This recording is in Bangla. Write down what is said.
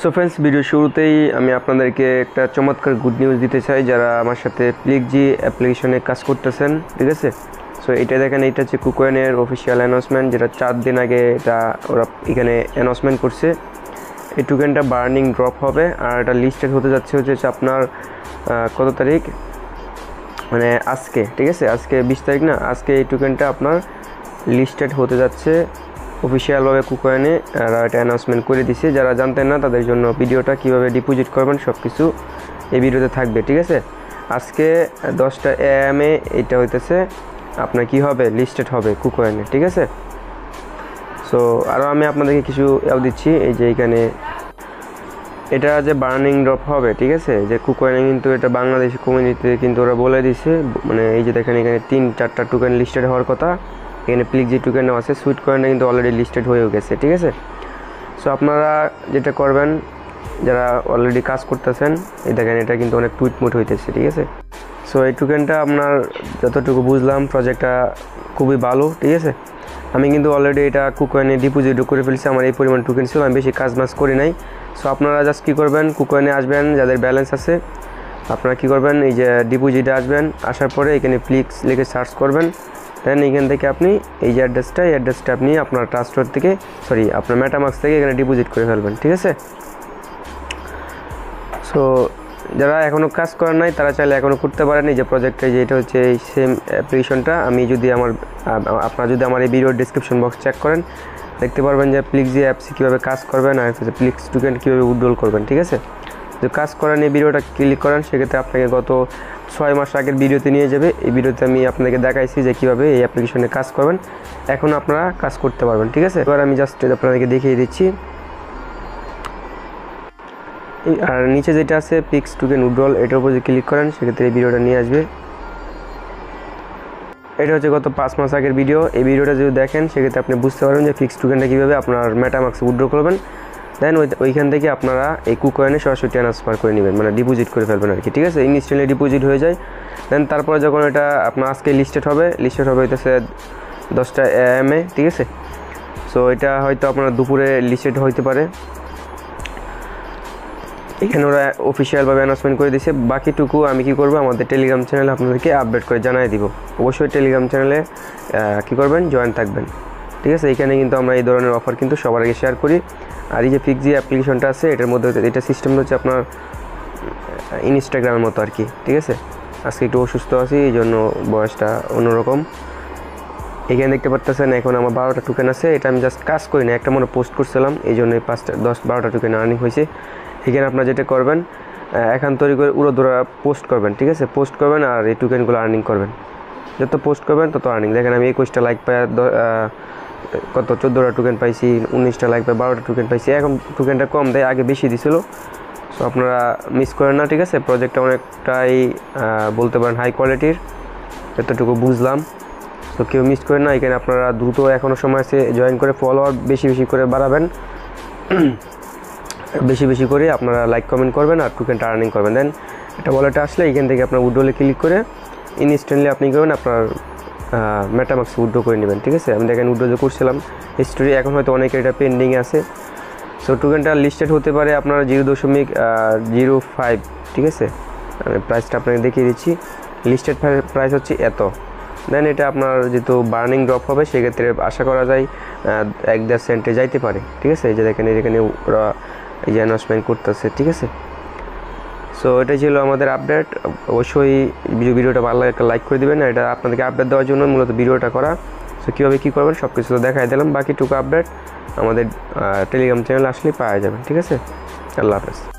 সো ফ্রেন্ডস, ভিডিও শুরুতেই আমি আপনাদেরকে একটা চমৎকার গুড নিউজ দিতে চাই যারা আমার সাথে প্লিকজি অ্যাপ্লিকেশনে কাজ করতেছেন। ঠিক আছে, সো এটা দেখেন, এটা হচ্ছে কুকয়েনের অফিসিয়াল অ্যানাউন্সমেন্ট, যেটা 4 দিন আগে এটা ওরা এখানে অ্যানাউন্সমেন্ট করছে। এই টোকেনটা বার্নিং ড্রপ হবে আর এটা লিস্টেড হতে যাচ্ছে আপনার কত তারিখ, মানে আজকে। ঠিক আছে, আজকে 20 তারিখ না, আজকে এই টোকেনটা আপনার লিস্টেড হতে যাচ্ছে অফিসিয়ালভাবে কুকয়েনে। আর এটা অ্যানাউন্সমেন্ট করে দিছে। যারা জানতেন না তাদের জন্য ভিডিওটা কীভাবে ডিপোজিট করবেন সব কিছু এই ভিডিওতে থাকবে। ঠিক আছে, আজকে 10টা AM এটা হইতেছে আপনার কি হবে, লিস্টেড হবে কুকয়েনে। ঠিক আছে, সো আরও আমি আপনাদেরকে কিছু দিচ্ছি। এই যে এখানে এটা যে বার্নিং ড্রপ হবে, ঠিক আছে, যে কুকয়েনে কিন্তু এটা বাংলাদেশি কমিউনিটিতে কিন্তু ওরা বলে দিছে, মানে এই যে দেখেন এখানে 3-4টা টোকেন লিস্টেড হওয়ার কথা। এখানে প্লিকজি টোকেনও আছে, সুইট কয়েনটা কিন্তু অলরেডি লিস্টেড হয়েও গেছে। ঠিক আছে, সো আপনারা যেটা করবেন, যারা অলরেডি কাজ করতেছেন, এই দেখেন এটা কিন্তু অনেক টুইটমুট হইতেছে। ঠিক আছে, সো এই টোকেনটা আপনার যতটুকু বুঝলাম প্রজেক্টটা খুবই ভালো। ঠিক আছে, আমি কিন্তু অলরেডি এটা কুকয়েনে ডিপোজিটও করে ফেলছি। আমার এই পরিমাণ টোকেন ছিল, আমি বেশি কাজ করি নাই। সো আপনারা জাস্ট কী করবেন, কুকয়েনে আসবেন, যাদের ব্যালেন্স আছে আপনারা কী করবেন, এই যে ডিপোজিটে আসবেন, আসার পরে এখানে প্লিক্স লিখে সার্চ করবেন। দেন এখান থেকে আপনি এই যে অ্যাড্রেসটা আপনি আপনার ট্রাস্টর থেকে আপনার মেটামাক্স থেকে এখানে ডিপোজিট করে ফেলবেন। ঠিক আছে, সো যারা এখনও কাজ করেন নাই তারা চাইলে এখনও করতে পারেন। এই যে প্রজেক্টে যে এটা হচ্ছে এই সেম অ্যাপ্লিকেশনটা, আমি যদি আপনারা যদি আমার এই ভিডিওর ডিসক্রিপশন বক্স চেক করেন দেখতে পারবেন যে প্লিকজি অ্যাপস কীভাবে কাজ করবেন আর হচ্ছে প্লিক্স টোকেন কীভাবে উইথড্রল করবেন। ঠিক আছে, যদি কাজ করেন এই ভিডিওটা ক্লিক করেন, সেক্ষেত্রে আপনাকে গত 6 মাস আগের ভিডিওতে নিয়ে যাবে। এই ভিডিওতে আমি আপনাদেরকে দেখাইছি যে কীভাবে এই অ্যাপ্লিকেশনে কাজ করবেন, এখন আপনারা কাজ করতে পারবেন। ঠিক আছে, এবার আমি জাস্ট আপনাদেরকে দেখিয়ে দিচ্ছি। আর নিচে যেটা আছে প্লিক্স টোকেন উইথড্রল, এটার উপর যদি ক্লিক করেন সেক্ষেত্রে এই ভিডিওটা নিয়ে আসবে। এটা হচ্ছে গত 5 মাস আগের ভিডিও। এই ভিডিওটা যদি দেখেন সেক্ষেত্রে আপনি বুঝতে পারবেন যে ফিক্স টোকেনটা কীভাবে আপনার মেটামাক্সে উইথড্র করবেন। দেন ওইখান থেকে আপনারা এই কুকয়েনে সরাসরি ট্রান্সফার করে নেবেন, মানে ডিপোজিট করে ফেলবেন আর কি। ঠিক আছে, ইনস্ট্যান্টলি ডিপোজিট হয়ে যায়। দেন তারপরে যখন এটা আপনার আজকে লিস্টেড হবে হইতেছে 10টা AM। ঠিক আছে, সো এটা হয়তো আপনার দুপুরে লিস্টেড হইতে পারে। এখানে ওরা অফিসিয়ালভাবে অ্যানাউন্সমেন্ট করে দিয়েছে। বাকিটুকু আমি কী করবো, আমাদের টেলিগ্রাম চ্যানেলে আপনাদেরকে আপডেট করে জানিয়ে দিব। অবশ্যই টেলিগ্রাম চ্যানেলে কী করবেন, জয়েন থাকবেন। ঠিক আছে, এখানে কিন্তু আমরা এই ধরনের অফার কিন্তু সবার আগে শেয়ার করি। আর এই যে প্লিকজি অ্যাপ্লিকেশনটা আছে এটার মধ্যে এটা সিস্টেমটা হচ্ছে আপনার ইনস্টাগ্রামের মতো আর কি। ঠিক আছে, আজকে একটু অসুস্থ আছি, এই জন্য বয়সটা অন্যরকম। এখানে দেখতে পারতেছেন এখন আমার 12টা টোকেন আছে। এটা আমি জাস্ট কাজ করি না, একটা মনে পোস্ট করছিলাম, এই জন্য 10-12টা টোকেন আর্নিং হয়েছে। এখানে আপনারা যেটা করবেন, এখন তৈরি করে উড়োধরা পোস্ট করবেন। ঠিক আছে, পোস্ট করবেন আর এই টোকেনগুলো আর্নিং করবেন। যত পোস্ট করবেন তত আর্নিং। দেখেন আমি 21টা লাইক পাই, কত 14টা টোকেন পাইছি, 19টা লাইক পাই, 12টা টোকেন পাইছি। এখন টোকেনটা কম দেয়, আগে বেশি দিছিল। সো আপনারা মিস করেন না। ঠিক আছে, প্রজেক্টটা অনেকটাই বলতে পারেন হাই কোয়ালিটির, এতটুকু বুঝলাম। তো কেউ মিস করেন না। এখানে আপনারা দ্রুত এখনও সময় আছে জয়েন করে ফলোয়ার বেশি করে বাড়াবেন, বেশি করে আপনারা লাইক কমেন্ট করবেন আর টোকেনটা আর্নিং করবেন। দেন এটা ওয়ালেটে আসলে এখান থেকে আপনার উইথড্রলে ক্লিক করে ইনস্ট্যান্টলি আপনি করবেন আপনার মেটামাক্স উইথড্র করে নেবেন। ঠিক আছে, আমি দেখেন উইথড্র যে করছিলাম হিস্টোরি, এখন হয়তো অনেকের এটা পেন্ডিংয়ে আছে। সো টোকেনটা লিস্টেড হতে পারে আপনার 0.05। ঠিক আছে, আমি প্রাইসটা আপনাকে দেখিয়ে দিচ্ছি। লিস্টেড প্রাইস হচ্ছে এত। দেন এটা আপনার যেহেতু বার্নিং ড্রপ হবে সেক্ষেত্রে আশা করা যায় 1-1.5 সেন্টে যাইতে পারে। ঠিক আছে, এই যে দেখেন এখানে ওরা এই যে অ্যানাউন্সমেন্ট করতেছে। ঠিক আছে, সো এটাই ছিল আমাদের আপডেট। অবশ্যই ভিডিওটা ভালো লাগে একটা লাইক করে দেবেন। এটা আপনাদেরকে আপডেট দেওয়ার জন্য মূলত ভিডিওটা করা। সো কীভাবে কী করবেন সব কিছু তো দেখাই দিলাম। বাকিটুকু আপডেট আমাদের টেলিগ্রাম চ্যানেলে আসলেই পাওয়া যাবে। ঠিক আছে, আল্লাহ হাফেজ।